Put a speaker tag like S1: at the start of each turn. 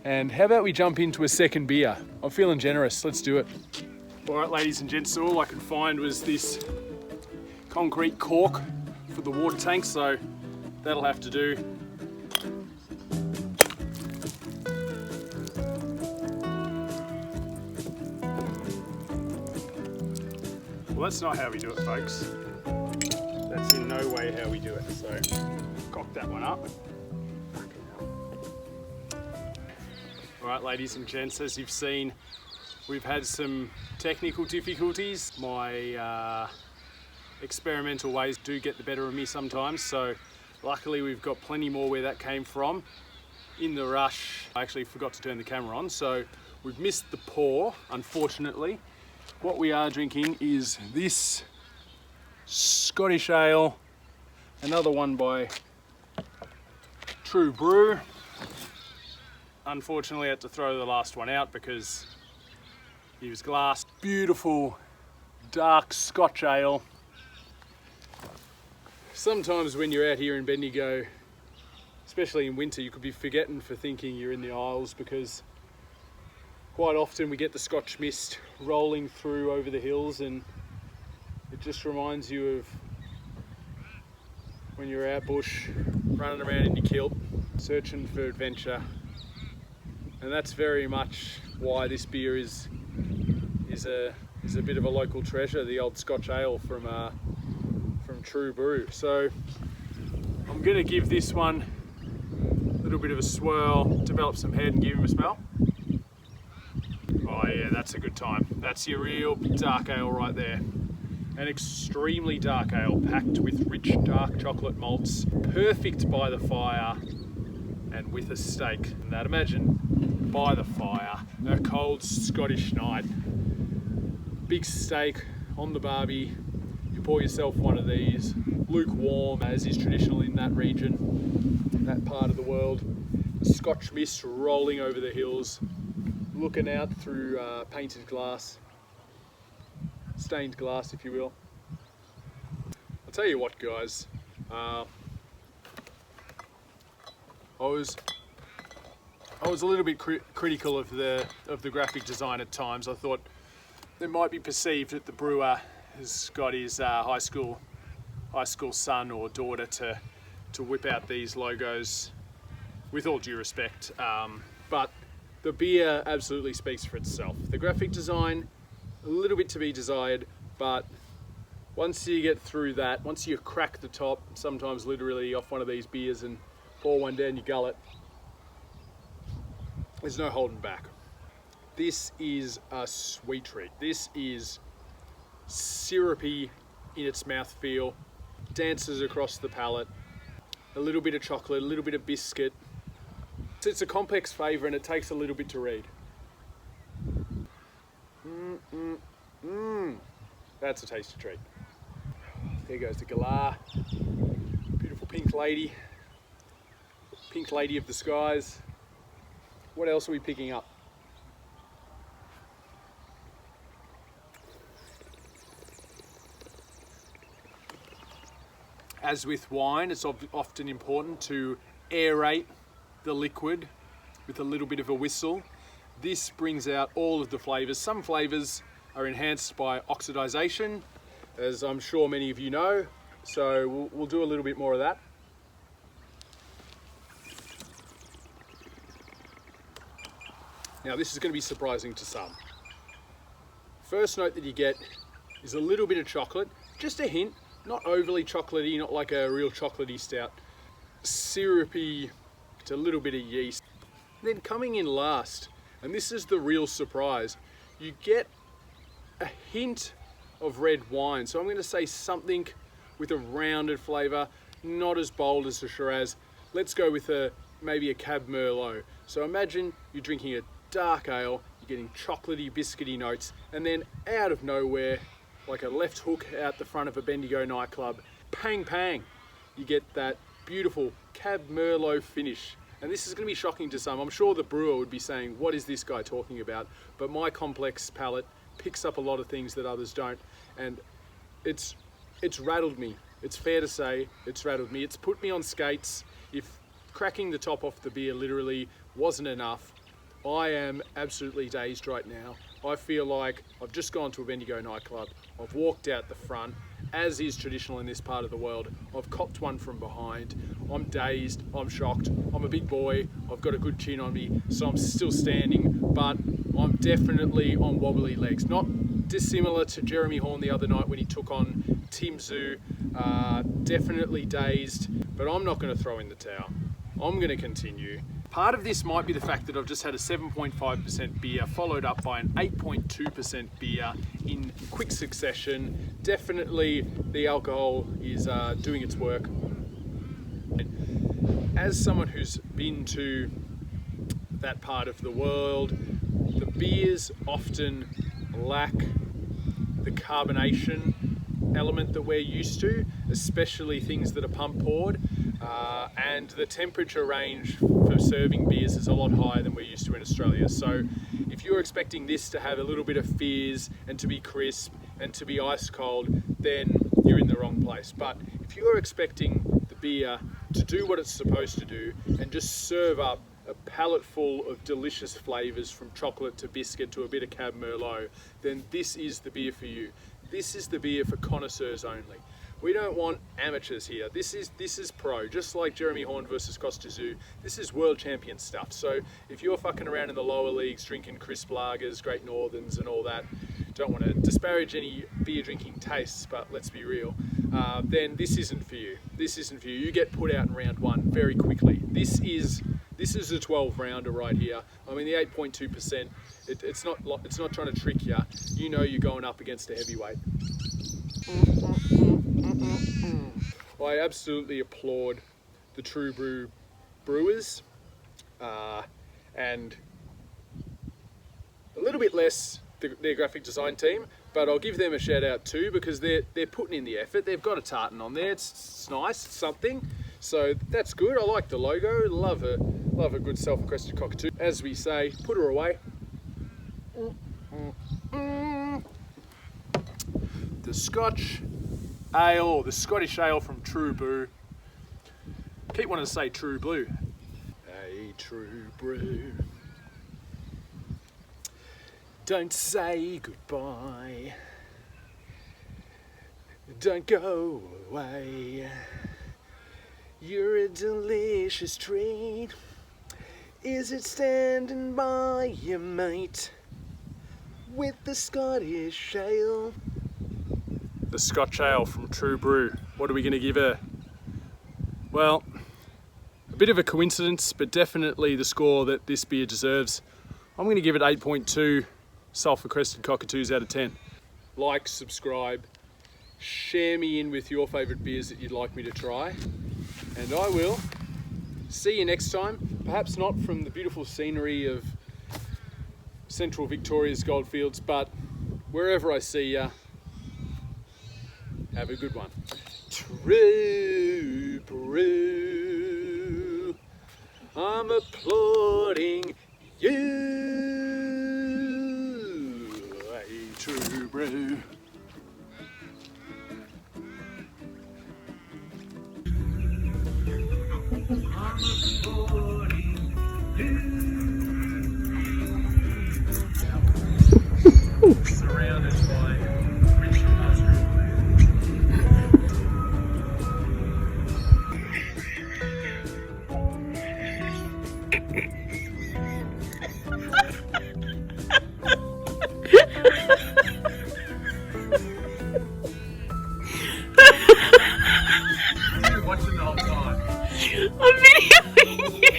S1: And how about we jump into a second beer? I'm feeling generous, let's do it. All right, ladies and gents, so all I could find was this concrete cork for the water tank, so that'll have to do. Well, that's not how we do it, folks. That's in no way how we do it, so cock that one up. All right, ladies and gents, as you've seen, we've had some technical difficulties. My experimental ways do get the better of me sometimes, so luckily we've got plenty more where that came from. In the rush, I actually forgot to turn the camera on, so we've missed the pour, unfortunately. What we are drinking is this Scottish ale, another one by True Brew. Unfortunately, I had to throw the last one out because he was glass. Beautiful, dark Scotch ale. Sometimes when you're out here in Bendigo, especially in winter, you could be forgetting for thinking you're in the Isles, because quite often we get the Scotch mist rolling through over the hills, and it just reminds you of when you're out bush, running around in your kilt, searching for adventure. And that's very much why this beer is a bit of a local treasure, the old Scotch ale from True Brew. So I'm gonna give this one a little bit of a swirl, develop some head and give him a smell. Oh yeah, that's a good time. That's your real dark ale right there. An extremely dark ale packed with rich dark chocolate malts, perfect by the fire and with a steak. And that, imagine by the fire, a cold Scottish night, big steak on the barbie, you pour yourself one of these, lukewarm as is traditional in that region, in that part of the world, the Scotch mist rolling over the hills, looking out through painted glass, stained glass if you will. I'll tell you what guys, I was a little bit critical of the graphic design at times. I thought it might be perceived that the brewer has got his high school son or daughter to whip out these logos, with all due respect. But the beer absolutely speaks for itself. The graphic design, a little bit to be desired, but once you get through that, once you crack the top, sometimes literally off one of these beers and pour one down your gullet, there's no holding back. This is a sweet treat. This is syrupy in its mouthfeel, dances across the palate, a little bit of chocolate, a little bit of biscuit. It's a complex flavour and it takes a little bit to read. That's a tasty treat. There goes the galah. Beautiful pink lady of the skies. What else are we picking up? As with wine, it's often important to aerate the liquid with a little bit of a whistle. This brings out all of the flavours. Some flavours are enhanced by oxidization, as I'm sure many of you know, so we'll do a little bit more of that. Now this is going to be surprising to some. First note that you get is a little bit of chocolate, just a hint, not overly chocolatey, not like a real chocolatey stout. Syrupy, it's a little bit of yeast. Then coming in last, and this is the real surprise, you get a hint of red wine. So I'm going to say something with a rounded flavour, not as bold as a Shiraz. Let's go with maybe a Cab Merlot. So imagine you're drinking a dark ale, you're getting chocolatey, biscuity notes, and then out of nowhere, like a left hook out the front of a Bendigo nightclub, pang pang, you get that beautiful Cab Merlot finish. And this is going to be shocking to some. I'm sure the brewer would be saying, what is this guy talking about? But my complex palate picks up a lot of things that others don't, and it's rattled me. It's fair to say it's rattled me. It's put me on skates. If cracking the top off the beer literally wasn't enough, I am absolutely dazed right now. I feel like I've just gone to a Bendigo nightclub. I've walked out the front, as is traditional in this part of the world. I've copped one from behind. I'm dazed, I'm shocked. I'm a big boy, I've got a good chin on me, so I'm still standing, but I'm definitely on wobbly legs. Not dissimilar to Jeremy Horn the other night when he took on Tim Zoo. Definitely dazed, but I'm not going to throw in the towel. I'm going to continue. Part of this might be the fact that I've just had a 7.5% beer followed up by an 8.2% beer in quick succession. Definitely the alcohol is doing its work. As someone who's been to that part of the world, the beers often lack the carbonation element that we're used to, especially things that are pump poured. And the temperature range for serving beers is a lot higher than we're used to in Australia. So if you're expecting this to have a little bit of fizz and to be crisp and to be ice cold, then you're in the wrong place. But if you're expecting the beer to do what it's supposed to do and just serve up a palate full of delicious flavours from chocolate to biscuit to a bit of Cab Merlot, then this is the beer for you. This is the beer for connoisseurs only. We don't want amateurs here. This is pro, just like Jeremy Horn versus Costa Zoo. This is world champion stuff. So if you're fucking around in the lower leagues drinking crisp lagers, Great Northerns and all that, don't want to disparage any beer drinking tastes, but let's be real, then this isn't for you. This isn't for you. You get put out in round one very quickly. This is a 12 rounder right here. I mean, the 8.2%, it's not trying to trick you. You know you're going up against a heavyweight. I absolutely applaud the True Brew brewers and a little bit less their graphic design team, but I'll give them a shout out too, because they're putting in the effort. They've got a tartan on there. It's nice, it's something. So that's good. I like the logo. Love a good self-crested cockatoo. As we say, put her away. The Scotch ale, or the Scottish ale from True Brew. Keep wanting to say True Blue. Hey, True Brew. Don't say goodbye. Don't go away. You're a delicious treat. Is it standing by you, mate? With the Scottish ale. The Scotch ale from True Brew. What are we going to give her? Well, a bit of a coincidence, but definitely the score that this beer deserves. I'm going to give it 8.2 sulphur crested cockatoos out of 10. Like, subscribe, share me in with your favourite beers that you'd like me to try, and I will see you next time. Perhaps not from the beautiful scenery of central Victoria's goldfields, but wherever I see ya, have a good one. True Brew, I'm applauding you. Hey, True Brew. I'm applauding you. Surrounded by rich industrial You're watching the whole time. I'm videoing you.